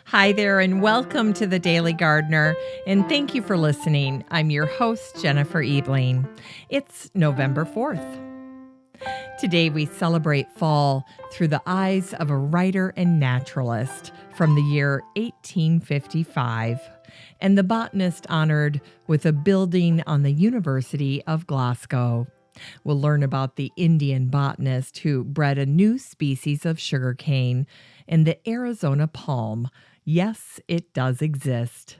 Hi there, and welcome to the Daily Gardener. And thank you for listening. I'm your host, Jennifer Ebling. It's November 4th. Today, we celebrate fall through the eyes of a writer and naturalist from the year 1855, and the botanist honored with a building on the University of Glasgow. We'll learn about the Indian botanist who bred a new species of sugarcane and the Arizona palm. Yes, it does exist.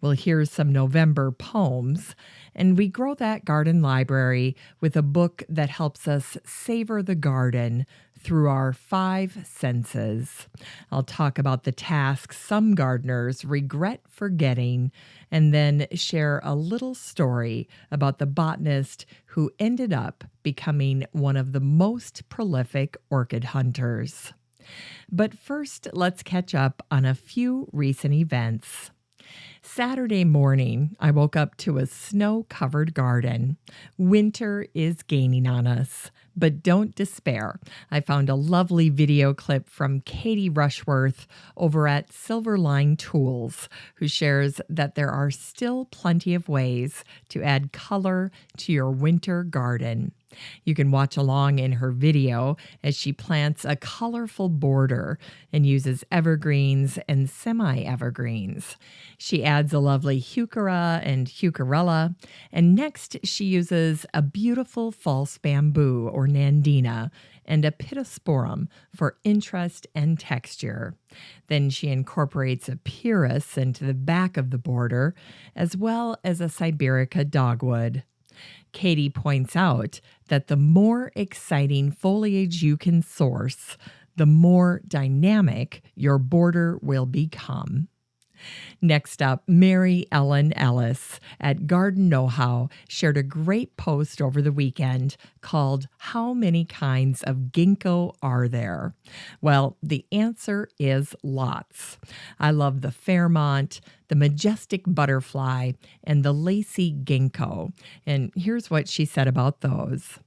We'll hear some November poems, and we grow that garden library with a book that helps us savor the garden through our 5 senses. I'll talk about the tasks some gardeners regret forgetting, and then share a little story about the botanist who ended up becoming one of the most prolific orchid hunters. But first, let's catch up on a few recent events. Saturday morning, I woke up to a snow-covered garden. Winter is gaining on us, but don't despair. I found a lovely video clip from Katie Rushworth over at Silverline Tools, who shares that there are still plenty of ways to add color to your winter garden. You can watch along in her video as she plants a colorful border and uses evergreens and semi-evergreens. She adds a lovely heuchera and heucherella, and next she uses a beautiful false bamboo or nandina and a pittosporum for interest and texture. Then she incorporates a pyrrhus into the back of the border, as well as a Siberica dogwood. Katie points out that the more exciting foliage you can source, the more dynamic your border will become. Next up, Mary Ellen Ellis at Garden Know-How shared a great post over the weekend called "How Many Kinds of Ginkgo Are There?" Well, the answer is lots. I love the Fairmont, the majestic butterfly, and the lacy ginkgo. And here's what she said about those.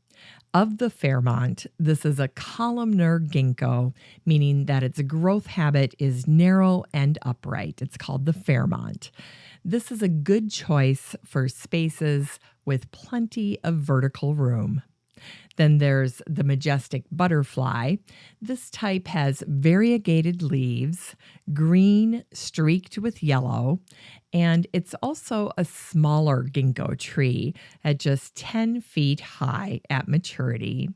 Of the Fairmont, this is a columnar ginkgo, meaning that its growth habit is narrow and upright. It's called the Fairmont. This is a good choice for spaces with plenty of vertical room. Then there's the majestic butterfly. This type has variegated leaves, green streaked with yellow, and it's also a smaller ginkgo tree at just 10 feet high at maturity.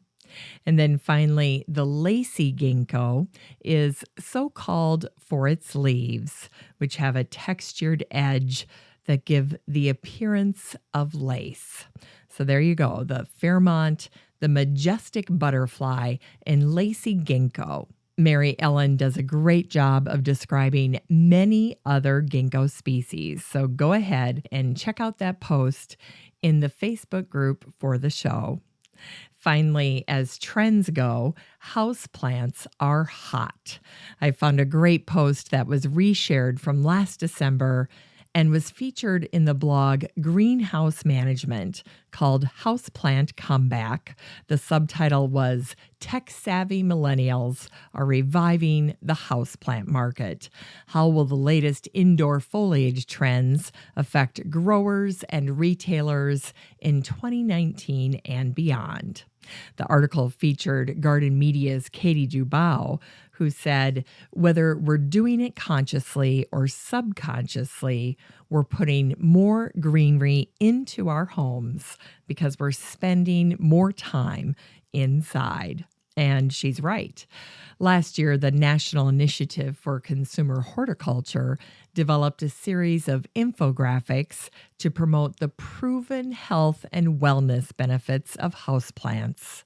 And then finally, the lacy ginkgo is so called for its leaves, which have a textured edge that give the appearance of lace. So there you go, the Fairmont, the majestic butterfly, and lacy ginkgo. Mary Ellen does a great job of describing many other ginkgo species, so go ahead and check out that post in the Facebook group for the show. Finally, as trends go, houseplants are hot. I found a great post that was reshared from last December and was featured in the blog Greenhouse Management called Houseplant Comeback. The subtitle was Tech-Savvy Millennials Are Reviving the Houseplant Market. How will the latest indoor foliage trends affect growers and retailers in 2019 and beyond? The article featured Garden Media's Katie Dubow, who said, whether we're doing it consciously or subconsciously, we're putting more greenery into our homes because we're spending more time inside. And she's right. Last year, the National Initiative for Consumer Horticulture developed a series of infographics to promote the proven health and wellness benefits of houseplants.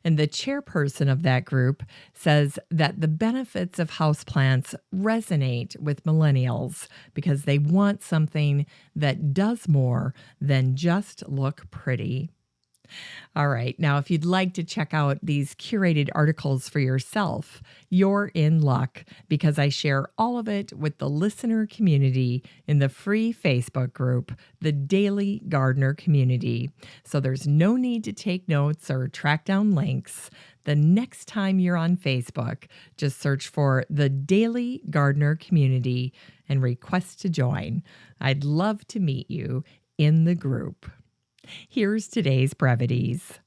And the chairperson of that group says that the benefits of houseplants resonate with millennials because they want something that does more than just look pretty. All right. Now, if you'd like to check out these curated articles for yourself, you're in luck because I share all of it with the listener community in the free Facebook group, the Daily Gardener Community. So there's no need to take notes or track down links. the next time you're on Facebook, just search for the Daily Gardener Community and request to join. I'd love to meet you in the group. Here's today's brevities.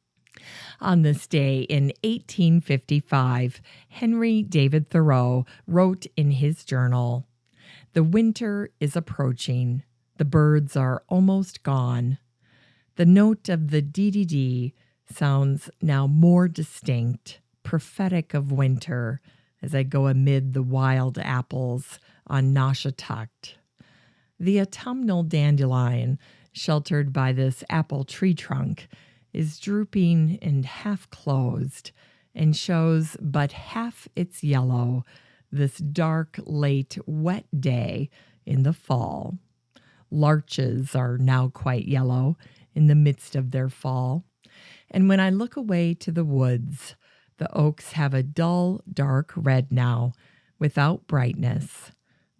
On this day in 1855, Henry David Thoreau wrote in his journal, "The winter is approaching. The birds are almost gone. The note of the dee-dee-dee sounds now more distinct, prophetic of winter, as I go amid the wild apples on Noshatuct. The autumnal dandelion, sheltered by this apple tree trunk, is drooping and half closed, and shows but half its yellow this dark, late, wet day in the fall. Larches are now quite yellow in the midst of their fall, and when I look away to the woods, the oaks have a dull, dark red now, without brightness.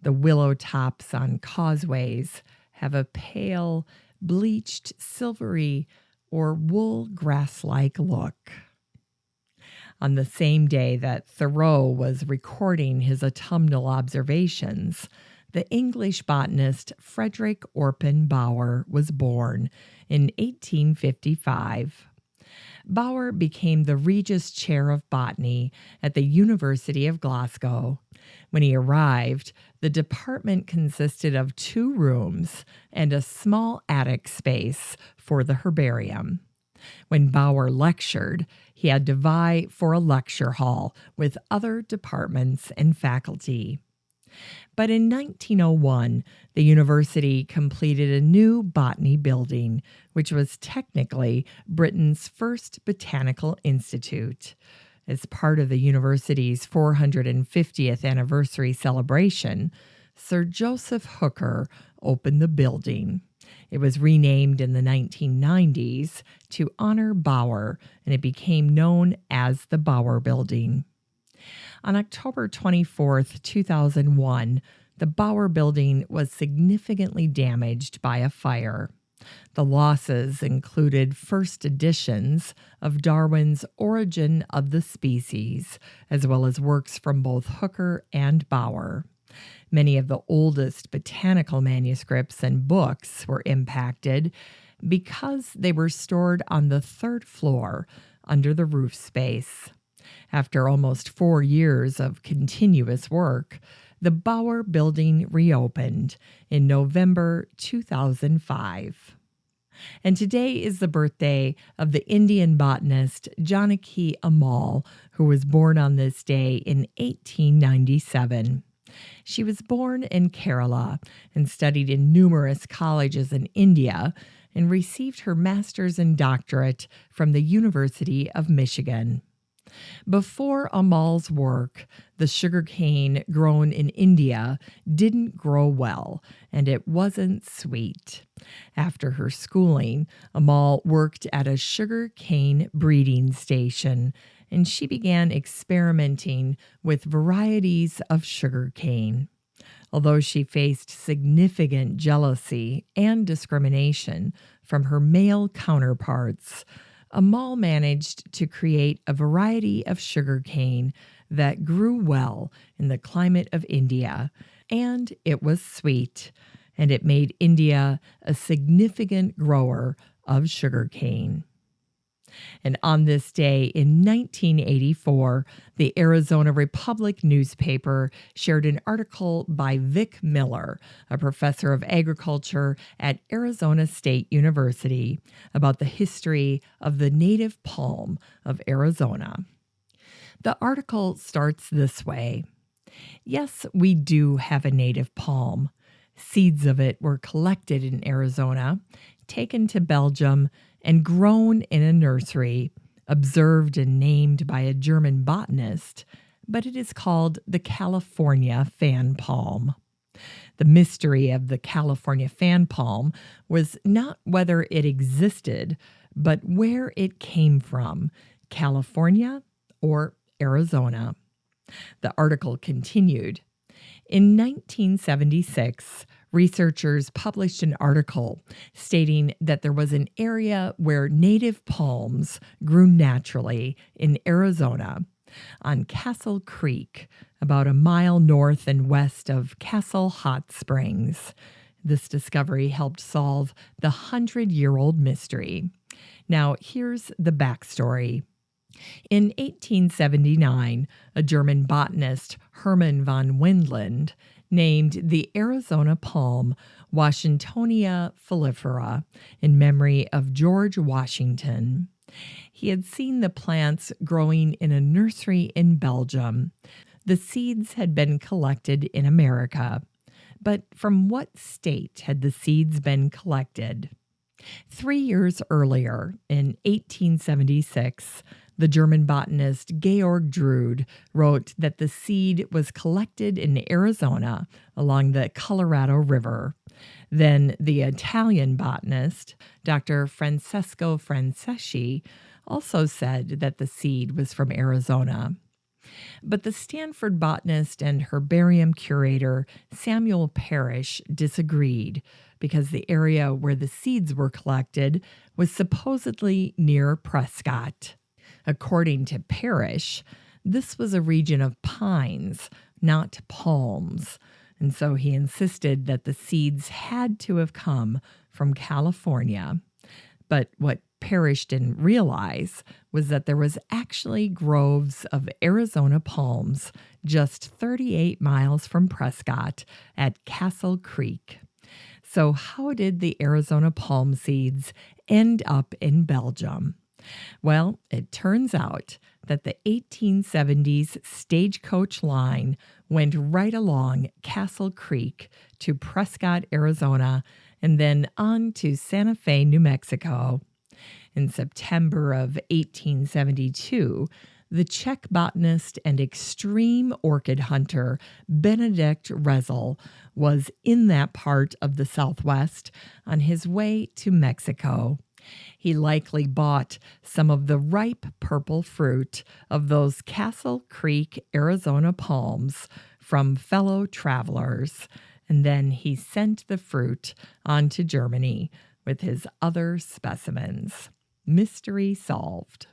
The willow tops on causeways have a pale, bleached, silvery, or wool grass-like look." On the same day that Thoreau was recording his autumnal observations, the English botanist Frederick Orpen Bauer was born in 1855. Bauer became the Regius Chair of Botany at the University of Glasgow. When he arrived, the department consisted of 2 rooms and a small attic space for the herbarium. When Bauer lectured, he had to vie for a lecture hall with other departments and faculty. But in 1901, the university completed a new botany building, which was technically Britain's first botanical institute. As part of the university's 450th anniversary celebration, Sir Joseph Hooker opened the building. It was renamed in the 1990s to honor Bauer, and it became known as the Bauer Building. On October 24, 2001, the Bauer Building was significantly damaged by a fire. The losses included first editions of Darwin's Origin of the Species, as well as works from both Hooker and Bauer. Many of the oldest botanical manuscripts and books were impacted because they were stored on the 3rd floor under the roof space. After almost 4 years of continuous work, the Bauer Building reopened in November 2005. And today is the birthday of the Indian botanist Janaki Ammal, who was born on this day in 1897. She was born in Kerala and studied in numerous colleges in India and received her master's and doctorate from the University of Michigan. Before Ammal's work, the sugarcane grown in India didn't grow well, and it wasn't sweet. After her schooling, Ammal worked at a sugarcane breeding station, and she began experimenting with varieties of sugarcane. Although she faced significant jealousy and discrimination from her male counterparts, Ammal managed to create a variety of sugarcane that grew well in the climate of India, and it was sweet, and it made India a significant grower of sugarcane. And on this day in 1984, the Arizona Republic newspaper shared an article by Vic Miller, a professor of agriculture at Arizona State University, about the history of the native palm of Arizona. The article starts this way. Yes, we do have a native palm. Seeds of it were collected in Arizona, taken to Belgium, and grown in a nursery, observed and named by a German botanist, but it is called the California fan palm. The mystery of the California fan palm was not whether it existed, but where it came from, California or Arizona. The article continued. In 1976, Researchers published an article stating that there was an area where native palms grew naturally in Arizona on Castle Creek, about a mile north and west of Castle Hot Springs. This discovery helped solve the 100-year-old mystery. Now, here's the backstory. In 1879, a German botanist, Hermann von Wendland, named the Arizona palm Washingtonia foliifera in memory of George Washington. He had seen the plants growing in a nursery in Belgium. The seeds had been collected in America. But from what state had the seeds been collected? 3 years earlier, in 1876, the German botanist Georg Drude wrote that the seed was collected in Arizona along the Colorado River. Then the Italian botanist, Dr. Francesco Franceschi, also said that the seed was from Arizona. But the Stanford botanist and herbarium curator Samuel Parrish disagreed because the area where the seeds were collected was supposedly near Prescott. According to Parrish, this was a region of pines, not palms, and so he insisted that the seeds had to have come from California. But what Parrish didn't realize was that there was actually groves of Arizona palms just 38 miles from Prescott at Castle Creek. So how did the Arizona palm seeds end up in Belgium? Well, it turns out that the 1870s stagecoach line went right along Castle Creek to Prescott, Arizona, and then on to Santa Fe, New Mexico. In September of 1872, the Czech botanist and extreme orchid hunter Benedict Rezel was in that part of the Southwest on his way to Mexico. He likely bought some of the ripe purple fruit of those Castle Creek, Arizona palms from fellow travelers, and then he sent the fruit on to Germany with his other specimens. Mystery solved.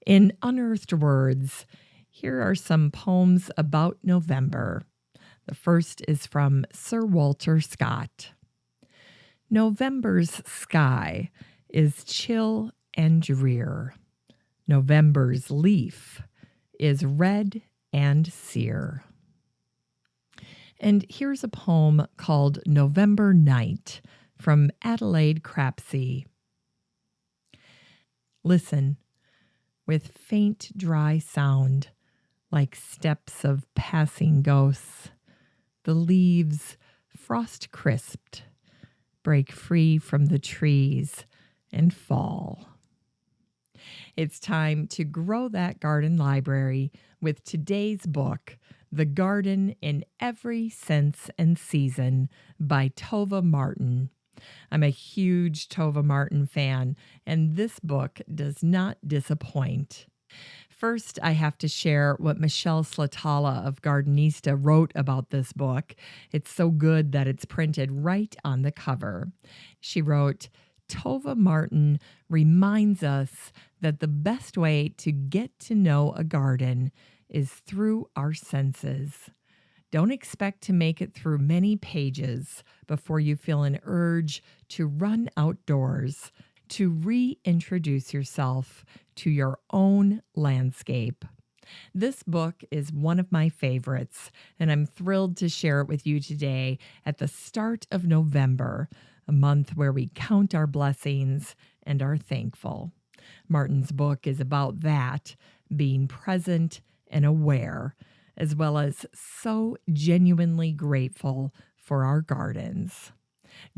In Unearthed Words, here are some poems about November. The first is from Sir Walter Scott. November's sky is chill and drear. November's leaf is red and sere. And here's a poem called November Night from Adelaide Crapsey. Listen, with faint dry sound, like steps of passing ghosts, the leaves, frost-crisped, break free from the trees and fall. It's time to grow that garden library with today's book, The Garden in Every Sense and Season by Tove Martin. I'm a huge Tove Martin fan, and this book does not disappoint. First, I have to share what Michelle Slatala of Gardenista wrote about this book. It's so good that it's printed right on the cover. She wrote, Tove Martin reminds us that the best way to get to know a garden is through our senses. Don't expect to make it through many pages before you feel an urge to run outdoors, to reintroduce yourself to your own landscape. This book is one of my favorites, and I'm thrilled to share it with you today at the start of November, a month where we count our blessings and are thankful. Martin's book is about that, being present and aware, as well as so genuinely grateful for our gardens.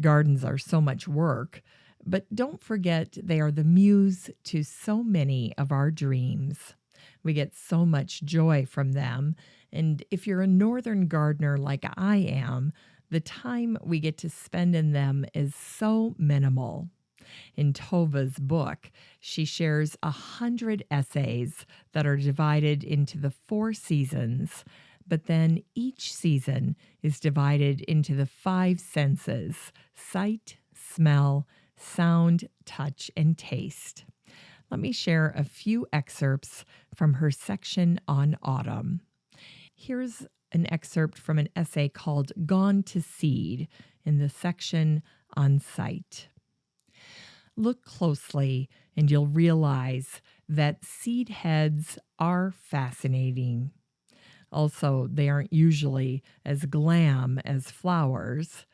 Gardens are so much work, but don't forget they are the muse to so many of our dreams. We get so much joy from them, and if you're a northern gardener like I am, the time we get to spend in them is so minimal. In Tova's book, she shares 100 essays that are divided into the 4 seasons: But then each season is divided into the five senses: sight, smell, sound, touch, and taste. Let me share a few excerpts from her section on autumn. Here's an excerpt from an essay called Gone to Seed in the section on sight. Look closely and you'll realize that seed heads are fascinating. Also, they aren't usually as glam as flowers.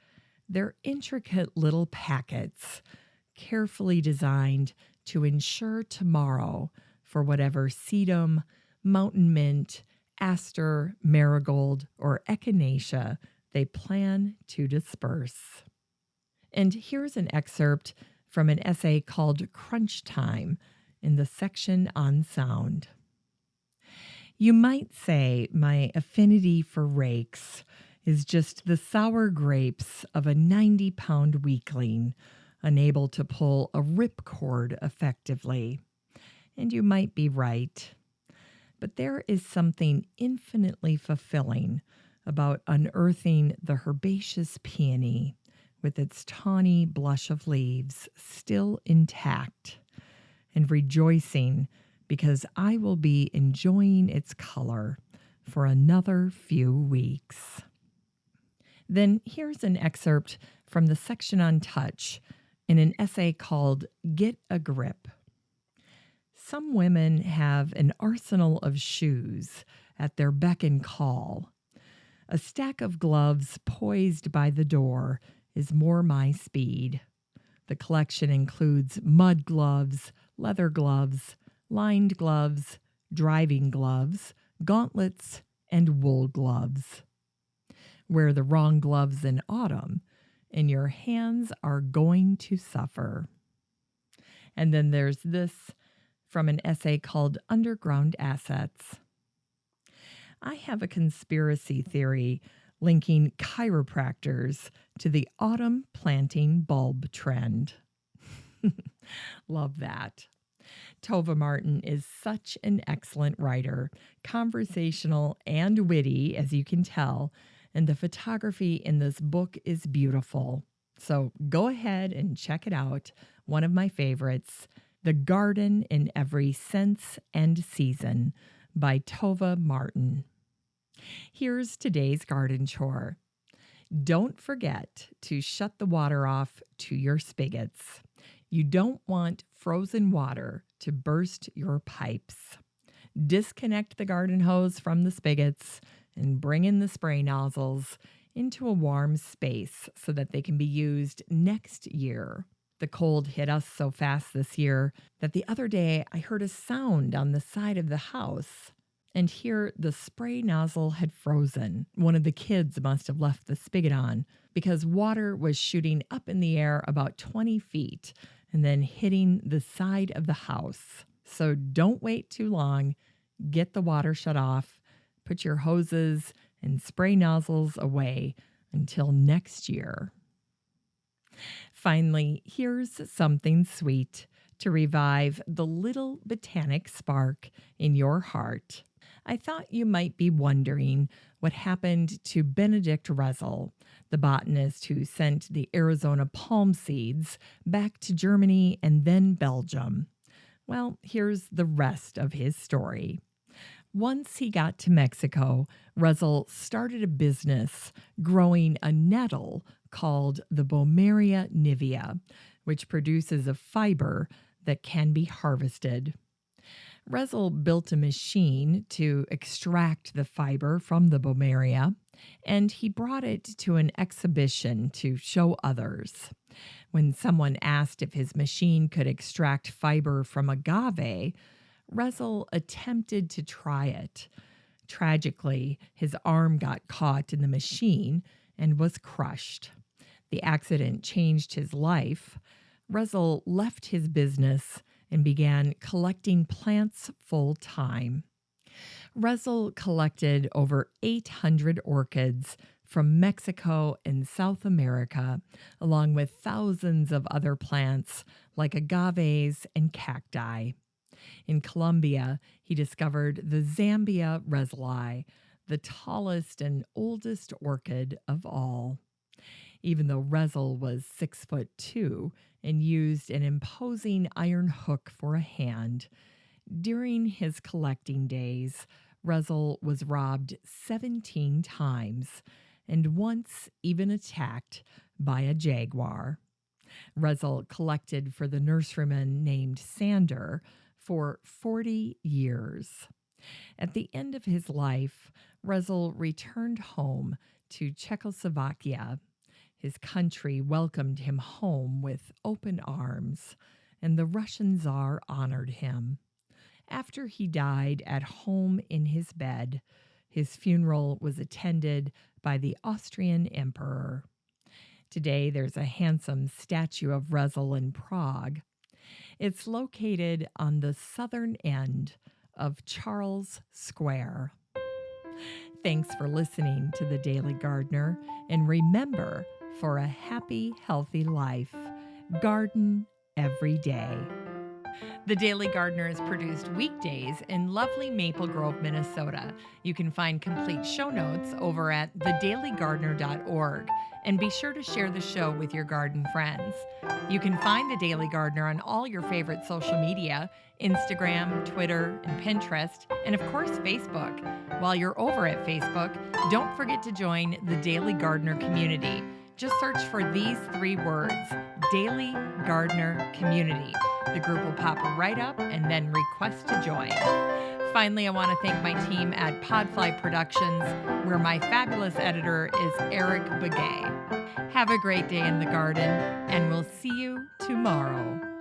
They're intricate little packets, carefully designed to ensure tomorrow for whatever sedum, mountain mint, aster, marigold, or echinacea they plan to disperse. And here's an excerpt from an essay called Crunch Time in the section on sound. You might say my affinity for rakes is just the sour grapes of a 90-pound weakling, unable to pull a ripcord effectively. And you might be right. But there is something infinitely fulfilling about unearthing the herbaceous peony with its tawny blush of leaves still intact, and rejoicing because I will be enjoying its color for another few weeks. Then here's an excerpt from the section on touch in an essay called Get a Grip. Some women have an arsenal of shoes at their beck and call. A stack of gloves poised by the door is more my speed. The collection includes mud gloves, leather gloves, lined gloves, driving gloves, gauntlets, and wool gloves. Wear the wrong gloves in autumn, and your hands are going to suffer. And then there's this from an essay called Underground Assets. I have a conspiracy theory linking chiropractors to the autumn planting bulb trend. Love that. Tova Martin is such an excellent writer, conversational and witty, as you can tell, and the photography in this book is beautiful. So go ahead and check it out. One of my favorites, The Garden in Every Sense and Season by Tova Martin. Here's today's garden chore. Don't forget to shut the water off to your spigots. You don't want frozen water to burst your pipes. Disconnect the garden hose from the spigots and bring in the spray nozzles into a warm space so that they can be used next year. The cold hit us so fast this year that the other day I heard a sound on the side of the house. And here the spray nozzle had frozen. One of the kids must have left the spigot on because water was shooting up in the air about 20 feet and then hitting the side of the house. So don't wait too long. Get the water shut off. Put your hoses and spray nozzles away until next year. Finally, here's something sweet to revive the little botanic spark in your heart. I thought you might be wondering what happened to Benedict Resel, the botanist who sent the Arizona palm seeds back to Germany and then Belgium. Well, here's the rest of his story. Once he got to Mexico, Resel started a business growing a nettle called the Bommeria nivea, which produces a fiber that can be harvested. Resel built a machine to extract the fiber from the Bommeria, and he brought it to an exhibition to show others. When someone asked if his machine could extract fiber from agave, Resel attempted to try it. Tragically, his arm got caught in the machine and was crushed. The accident changed his life. Resel left his business and began collecting plants full-time. Resel collected over 800 orchids from Mexico and South America, along with thousands of other plants like agaves and cacti. In Colombia, he discovered the Zambia reseli, the tallest and oldest orchid of all. Even though Rezel was 6'2" and used an imposing iron hook for a hand, during his collecting days, Rezel was robbed 17 times and once even attacked by a jaguar. Rezel collected for the nurseryman named Sander for 40 years. At the end of his life, Rezel returned home to Czechoslovakia. His country welcomed him home with open arms, and the Russian Tsar honored him. After he died at home in his bed, his funeral was attended by the Austrian emperor. Today, there's a handsome statue of Rezel in Prague. It's located on the southern end of Charles Square. Thanks for listening to The Daily Gardener, and remember, for a happy, healthy life, garden every day. The Daily Gardener is produced weekdays in lovely Maple Grove, Minnesota. You can find complete show notes over at thedailygardener.org, and be sure to share the show with your garden friends. You can find The Daily Gardener on all your favorite social media, Instagram, Twitter, and Pinterest, and of course, Facebook. While you're over at Facebook, don't forget to join the Daily Gardener community. Just search for these 3 words, Daily Gardener Community. The group will pop right up, and then request to join. Finally, I want to thank my team at Podfly Productions, where my fabulous editor is Eric Begay. Have a great day in the garden, and we'll see you tomorrow.